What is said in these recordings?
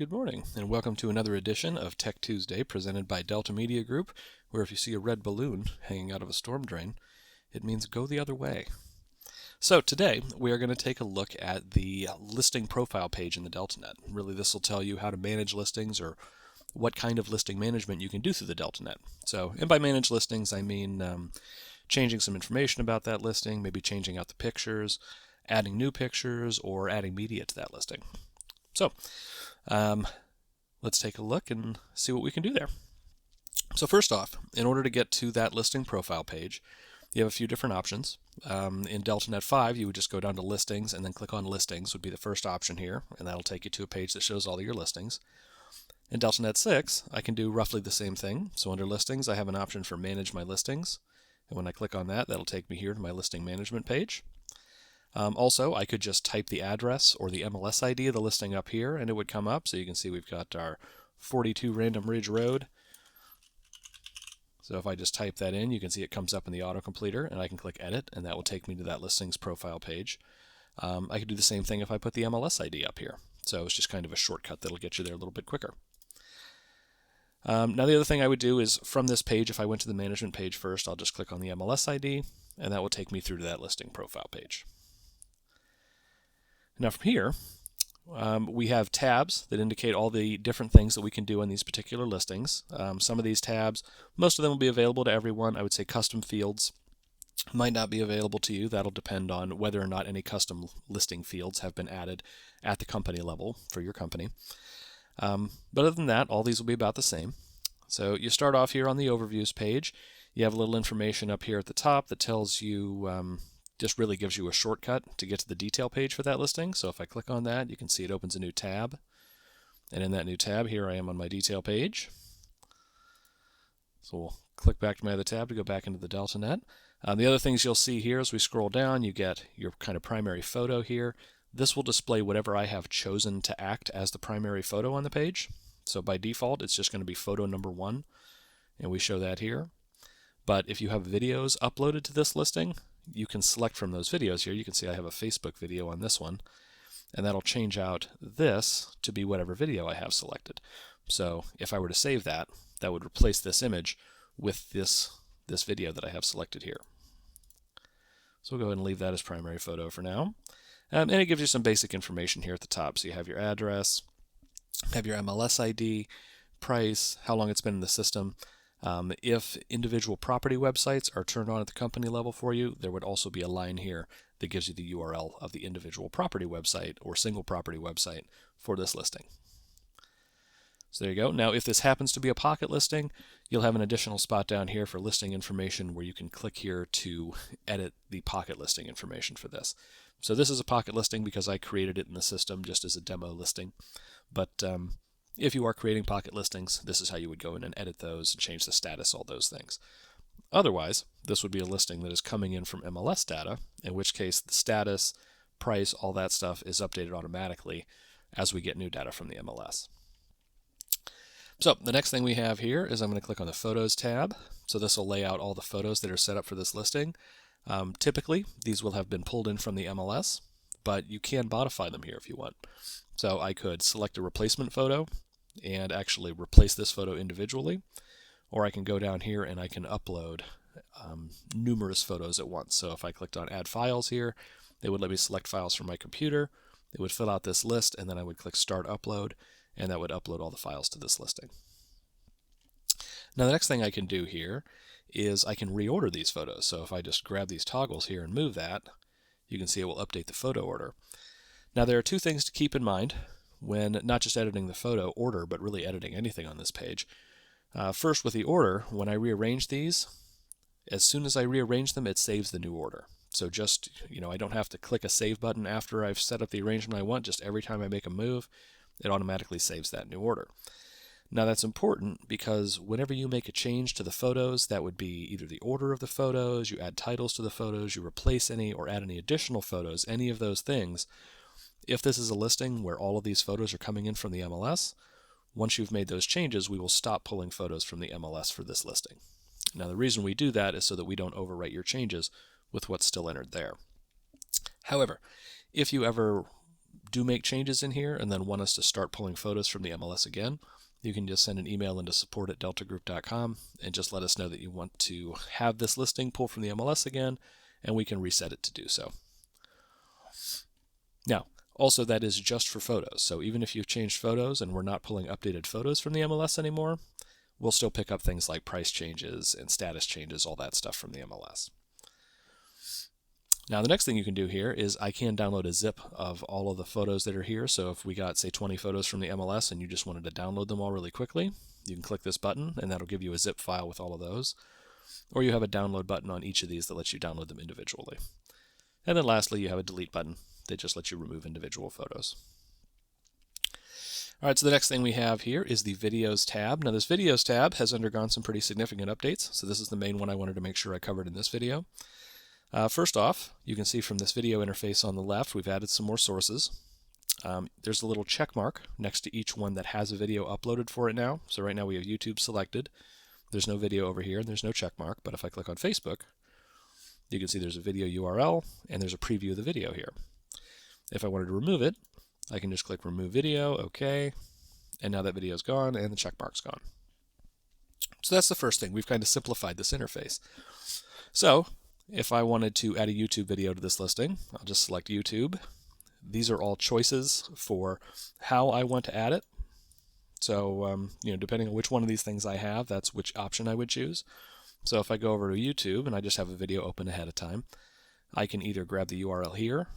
Good morning, and welcome to another edition of Tech Tuesday presented by Delta Media Group, where if you see a red balloon hanging out of a storm drain, it means go the other way. So today we are going to take a look at the listing profile page in the DeltaNET. Really, this will tell you how to manage listings or what kind of listing management you can do through the DeltaNET. And by manage listings, I mean changing some information about that listing, maybe changing out the pictures, adding new pictures, or adding media to that listing. Let's take a look and see what we can do there. So first off, in order to get to that listing profile page, you have a few different options. In DeltaNET 5, you would just go down to Listings and then click on Listings would be the first option here, and that'll take you to a page that shows all of your listings. In DeltaNET 6, I can do roughly the same thing. So under Listings, I have an option for Manage My Listings, and when I click on that, that'll take me here to my listing management page. Also, I could just type the address or the MLS ID of the listing up here, and it would come up. So you can see we've got our 42 Random Ridge Road. So if I just type that in, you can see it comes up in the autocompleter, and I can click Edit, and that will take me to that listings profile page. I could do the same thing if I put the MLS ID up here. So it's just kind of a shortcut that'll get you there a little bit quicker. Now the other thing I would do is from this page, if I went to the management page first, I'll just click on the MLS ID, and that will take me through to that listing profile page. Now from here, we have tabs that indicate all the different things that we can do on these particular listings. Some of these tabs, most of them will be available to everyone. I would say custom fields might not be available to you. That'll depend on whether or not any custom listing fields have been added at the company level for your company. But other than that, all these will be about the same. So you start off here on the Overviews page. You have a little information up here at the top that tells you just really gives you a shortcut to get to the detail page for that listing. So if I click on that, you can see it opens a new tab. And in that new tab, here I am on my detail page. So we'll click back to my other tab to go back into the DeltaNET. The other things you'll see here as we scroll down, you get your kind of primary photo here. This will display whatever I have chosen to act as the primary photo on the page. So by default, it's just going to be photo number 1, and we show that here. But if you have videos uploaded to this listing, you can select from those videos here. You can see I have a Facebook video on this one, and that'll change out this to be whatever video I have selected. So if I were to save that, that would replace this image with this video that I have selected here. So we'll go ahead and leave that as primary photo for now. And it gives you some basic information here at the top. So you have your address, have your MLS ID, price, how long it's been in the system. If individual property websites are turned on at the company level for you, there would also be a line here that gives you the URL of the individual property website or single property website for this listing. So there you go. Now if this happens to be a pocket listing, you'll have an additional spot down here for listing information where you can click here to edit the pocket listing information for this. So this is a pocket listing because I created it in the system just as a demo listing. But if you are creating pocket listings, this is how you would go in and edit those and change the status, all those things. Otherwise, this would be a listing that is coming in from MLS data, in which case the status, price, all that stuff is updated automatically as we get new data from the MLS. So the next thing we have here is I'm going to click on the Photos tab. So this will lay out all the photos that are set up for this listing. Typically, these will have been pulled in from the MLS, but you can modify them here if you want. So I could select a replacement photo and actually replace this photo individually, or I can go down here and I can upload numerous photos at once. So if I clicked on Add Files here, it would let me select files from my computer. It would fill out this list, and then I would click Start Upload, and that would upload all the files to this listing. Now the next thing I can do here is I can reorder these photos. So if I just grab these toggles here and move that, you can see it will update the photo order. Now there are two things to keep in mind when not just editing the photo order, but really editing anything on this page. First, with the order, when I rearrange these, as soon as I rearrange them, it saves the new order. So just, I don't have to click a save button after I've set up the arrangement I want. Just every time I make a move, it automatically saves that new order. Now that's important because whenever you make a change to the photos, that would be either the order of the photos, you add titles to the photos, you replace any or add any additional photos, any of those things. If this is a listing where all of these photos are coming in from the MLS, once you've made those changes, we will stop pulling photos from the MLS for this listing. Now the reason we do that is so that we don't overwrite your changes with what's still entered there. However, if you ever do make changes in here and then want us to start pulling photos from the MLS again, you can just send an email into support@deltagroup.com and just let us know that you want to have this listing pull from the MLS again, and we can reset it to do so. Now, also that is just for photos. So even if you've changed photos and we're not pulling updated photos from the MLS anymore, we'll still pick up things like price changes and status changes, all that stuff from the MLS. Now the next thing you can do here is I can download a zip of all of the photos that are here. So if we got, say, 20 photos from the MLS and you just wanted to download them all really quickly, you can click this button and that'll give you a zip file with all of those. Or you have a download button on each of these that lets you download them individually. And then lastly, you have a delete button that just lets you remove individual photos. All right, so the next thing we have here is the Videos tab. Now this Videos tab has undergone some pretty significant updates, so this is the main one I wanted to make sure I covered in this video. First off, you can see from this video interface on the left, we've added some more sources. There's a little check mark next to each one that has a video uploaded for it now. So right now we have YouTube selected. There's no video over here, and there's no check mark, but if I click on Facebook, you can see there's a video URL, and there's a preview of the video here. If I wanted to remove it, I can just click Remove Video, OK, and now that video's gone, and the check mark's gone. So that's the first thing. We've kind of simplified this interface. So if I wanted to add a YouTube video to this listing, I'll just select YouTube. These are all choices for how I want to add it. So, depending on which one of these things I have, that's which option I would choose. So if I go over to YouTube and I just have a video open ahead of time, I can either grab the URL here,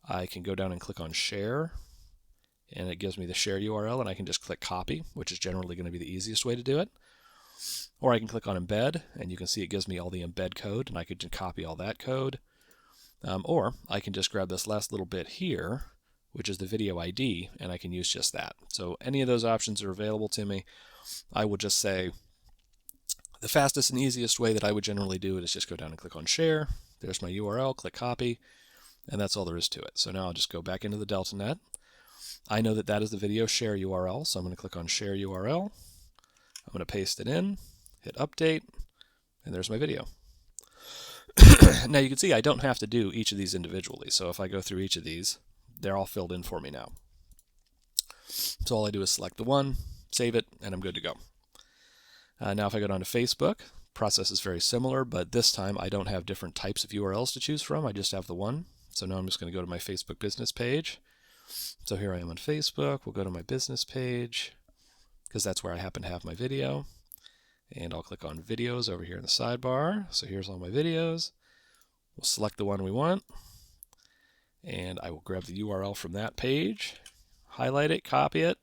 I can go down and click on Share, and it gives me the share URL, and I can just click Copy, which is generally going to be the easiest way to do it. Or I can click on Embed, and you can see it gives me all the embed code, and I could copy all that code. Or I can just grab this last little bit here, which is the video ID, and I can use just that. So any of those options are available to me. I would just say the fastest and easiest way that I would generally do it is just go down and click on Share. There's my URL, click Copy, and that's all there is to it. So now I'll just go back into the DeltaNET. I know that that is the video share URL, so I'm going to click on Share URL. I'm going to paste it in, hit Update, and there's my video. Now you can see I don't have to do each of these individually, so if I go through each of these, they're all filled in for me now. So all I do is select the one, save it, and I'm good to go. Now if I go down to Facebook, process is very similar, but this time I don't have different types of URLs to choose from, I just have the one. So now I'm just going to go to my Facebook business page. So here I am on Facebook, we'll go to my business page, because that's where I happen to have my video. And I'll click on Videos over here in the sidebar. So here's all my videos. We'll select the one we want, and I will grab the URL from that page, highlight it, copy it,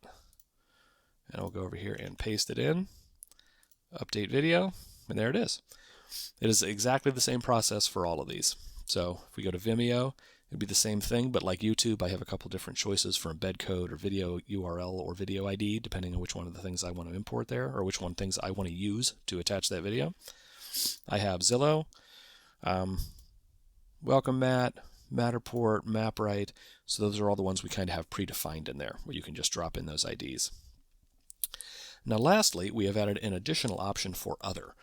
and I'll go over here and paste it in, update video, and there it is. It is exactly the same process for all of these. So if we go to Vimeo, it'd be the same thing, but like YouTube, I have a couple different choices for embed code or video URL or video ID, depending on which one of the things I want to import there, or which one things I want to use to attach that video. I have Zillow, Welcome Mat, Matterport, MapRight, so those are all the ones we kind of have predefined in there, where you can just drop in those IDs. Now lastly, we have added an additional option for Other,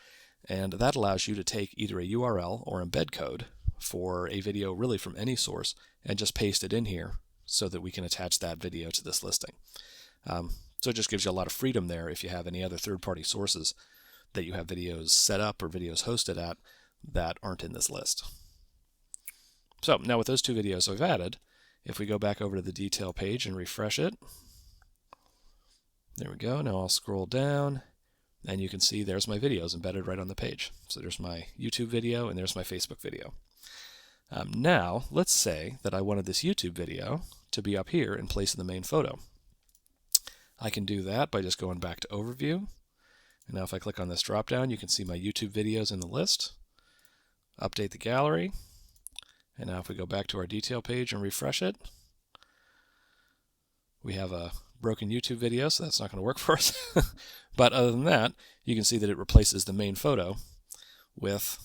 and that allows you to take either a URL or embed code for a video really from any source and just paste it in here so that we can attach that video to this listing. So it just gives you a lot of freedom there if you have any other third-party sources that you have videos set up or videos hosted at that aren't in this list. So now with those two videos I've added, if we go back over to the detail page and refresh it, there we go. Now I'll scroll down and you can see there's my videos embedded right on the page. So there's my YouTube video and there's my Facebook video. Now let's say that I wanted this YouTube video to be up here in place of the main photo. I can do that by just going back to Overview. And now if I click on this drop down, you can see my YouTube videos in the list. Update the gallery. And now if we go back to our detail page and refresh it, we have a broken YouTube video, so that's not going to work for us. But other than that, you can see that it replaces the main photo with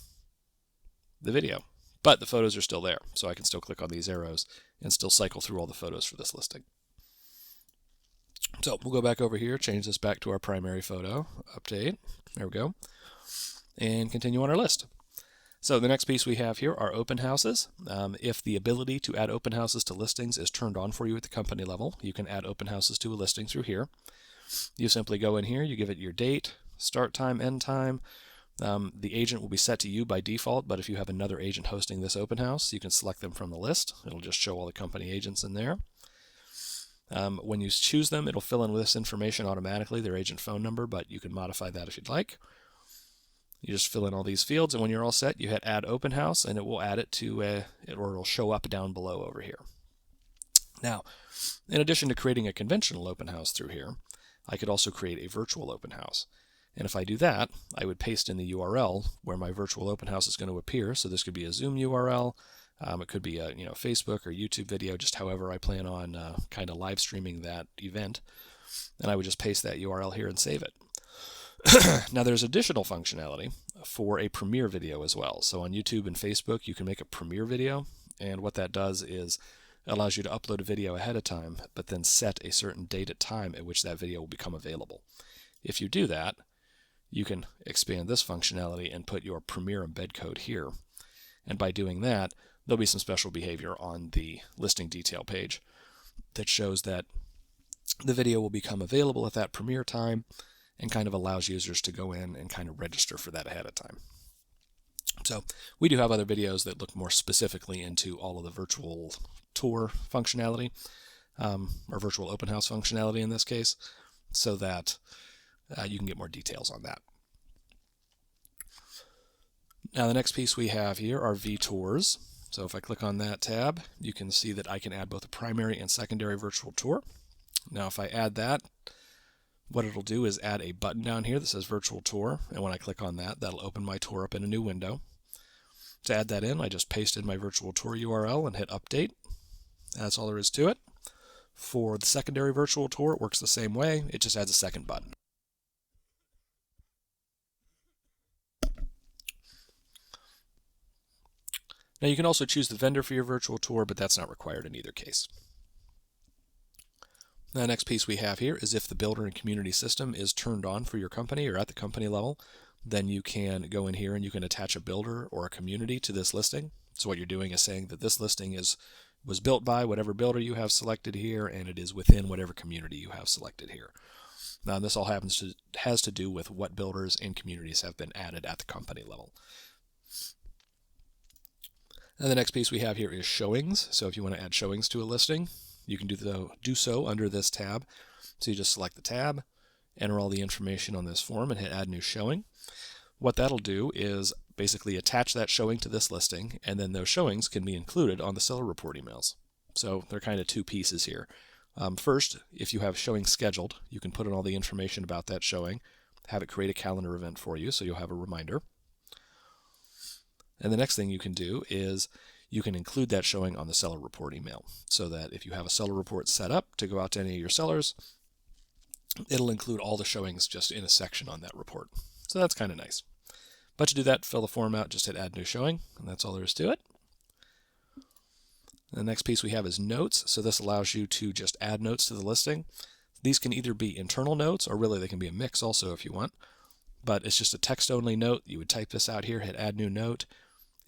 the video. But the photos are still there, so I can still click on these arrows and still cycle through all the photos for this listing. So we'll go back over here, change this back to our primary photo, update, there we go, and continue on our list. So the next piece we have here are open houses. If the ability to add open houses to listings is turned on for you at the company level, you can add open houses to a listing through here. You simply go in here, you give it your date, start time, end time. The agent will be set to you by default, but if you have another agent hosting this open house, you can select them from the list. It'll just show all the company agents in there. When you choose them, it'll fill in with this information automatically, their agent phone number, but you can modify that if you'd like. You just fill in all these fields, and when you're all set, you hit Add Open House, and it will add it to or it'll show up down below over here. Now, in addition to creating a conventional open house through here, I could also create a virtual open house. And if I do that, I would paste in the URL where my virtual open house is going to appear. So this could be a Zoom URL. It could be a Facebook or YouTube video, just however I plan on kind of live streaming that event. And I would just paste that URL here and save it. Now there's additional functionality for a premiere video as well. So on YouTube and Facebook, you can make a premiere video. And what that does is it allows you to upload a video ahead of time, but then set a certain date and time at which that video will become available. If you do that, you can expand this functionality and put your Premiere embed code here. And by doing that, there'll be some special behavior on the listing detail page that shows that the video will become available at that Premiere time and kind of allows users to go in and kind of register for that ahead of time. So we do have other videos that look more specifically into all of the virtual tour functionality, or virtual open house functionality in this case, so that you can get more details on that. Now the next piece we have here are vTours. So if I click on that tab, you can see that I can add both a primary and secondary virtual tour. Now if I add that, what it'll do is add a button down here that says virtual tour, and when I click on that, that'll open my tour up in a new window. To add that in, I just paste in my virtual tour URL and hit update. That's all there is to it. For the secondary virtual tour, it works the same way. It just adds a second button. Now you can also choose the vendor for your virtual tour, but that's not required in either case. The next piece we have here is if the builder and community system is turned on for your company or at the company level, then you can go in here and you can attach a builder or a community to this listing. So what you're doing is saying that this listing was built by whatever builder you have selected here, and it is within whatever community you have selected here. Now this all has to do with what builders and communities have been added at the company level. And the next piece we have here is showings. So if you want to add showings to a listing, you can do so under this tab. So you just select the tab, enter all the information on this form, and hit Add New Showing. What that'll do is basically attach that showing to this listing, and then those showings can be included on the seller report emails. So they're kind of two pieces here. First, if you have showing scheduled, you can put in all the information about that showing, have it create a calendar event for you so you'll have a reminder. And the next thing you can do is you can include that showing on the seller report email, so that if you have a seller report set up to go out to any of your sellers, it'll include all the showings just in a section on that report. So that's kind of nice. But to do that, fill the form out, just hit Add New Showing, and that's all there is to it. The next piece we have is notes. So this allows you to just add notes to the listing. These can either be internal notes, or really they can be a mix also if you want. But it's just a text-only note. You would type this out here, hit Add New Note.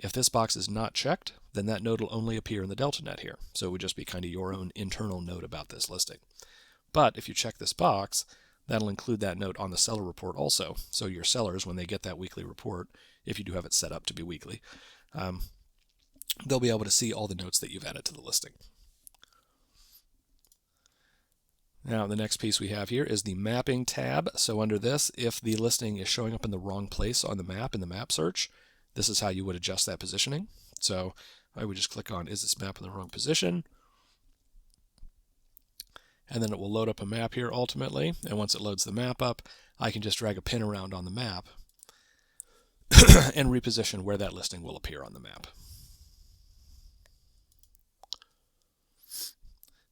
If this box is not checked, then that note will only appear in the DeltaNET here. So it would just be kind of your own internal note about this listing. But if you check this box, that'll include that note on the seller report also. So your sellers, when they get that weekly report, if you do have it set up to be weekly, they'll be able to see all the notes that you've added to the listing. Now the next piece we have here is the mapping tab. So under this, if the listing is showing up in the wrong place on the map in the map search, this is how you would adjust that positioning. So I would just click on, is this map in the wrong position? And then it will load up a map here ultimately. And once it loads the map up, I can just drag a pin around on the map and reposition where that listing will appear on the map.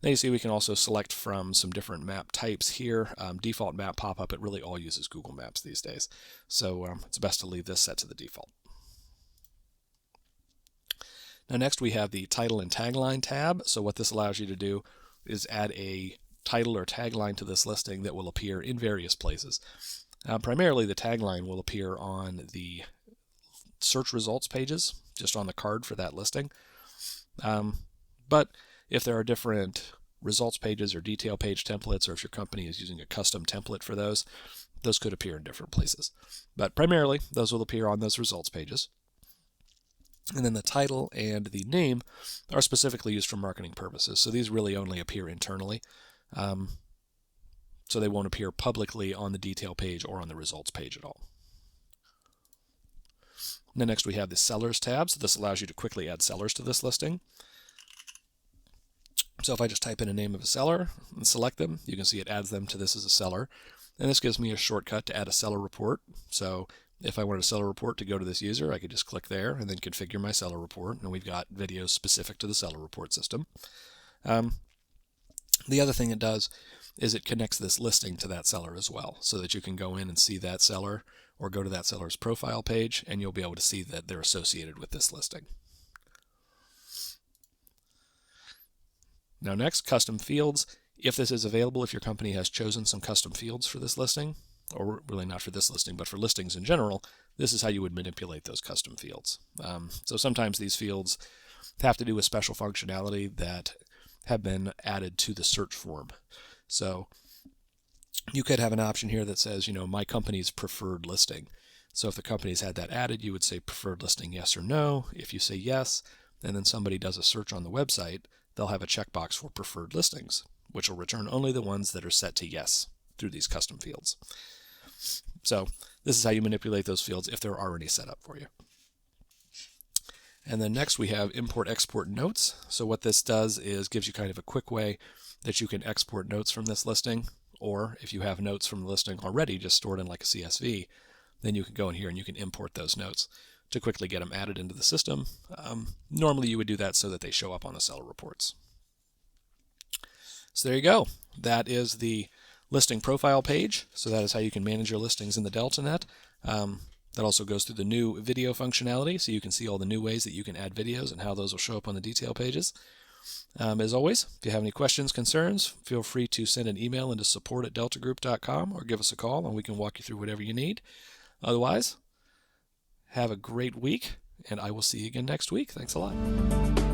Now you see we can also select from some different map types here. Default map pop-up, it really all uses Google Maps these days. So it's best to leave this set to the default. Now next we have the title and tagline tab. So what this allows you to do is add a title or tagline to this listing that will appear in various places. Primarily the tagline will appear on the search results pages just on the card for that listing. But if there are different results pages or detail page templates, or if your company is using a custom template for those could appear in different places. But primarily, those will appear on those results pages. And then the title and the name are specifically used for marketing purposes. So these really only appear internally. So they won't appear publicly on the detail page or on the results page at all. And then next we have the Sellers tab. So this allows you to quickly add sellers to this listing. So if I just type in a name of a seller and select them, you can see it adds them to this as a seller. And this gives me a shortcut to add a seller report. So if I wanted a seller report to go to this user, I could just click there and then configure my seller report. And we've got videos specific to the seller report system. The other thing it does is it connects this listing to that seller as well, so that you can go in and see that seller or go to that seller's profile page, and you'll be able to see that they're associated with this listing. Now next, custom fields. If this is available, if your company has chosen some custom fields for this listing, or really not for this listing, but for listings in general, this is how you would manipulate those custom fields. So sometimes these fields have to do with special functionality that have been added to the search form. So you could have an option here that says, my company's preferred listing. So if the company's had that added, you would say preferred listing yes or no. If you say yes, and then somebody does a search on the website, they'll have a checkbox for preferred listings, which will return only the ones that are set to yes through these custom fields. So this is how you manipulate those fields if they're already set up for you. And then next we have import-export notes. So what this does is gives you kind of a quick way that you can export notes from this listing, or if you have notes from the listing already just stored in like a CSV, then you can go in here and you can import those notes to quickly get them added into the system. Normally you would do that so that they show up on the seller reports. So there you go. That is the listing profile page. So that is how you can manage your listings in the DeltaNET. That also goes through the new video functionality, so you can see all the new ways that you can add videos and how those will show up on the detail pages. As always, if you have any questions, concerns, feel free to send an email into support@deltagroup.com or give us a call and we can walk you through whatever you need. Otherwise, have a great week, and I will see you again next week. Thanks a lot.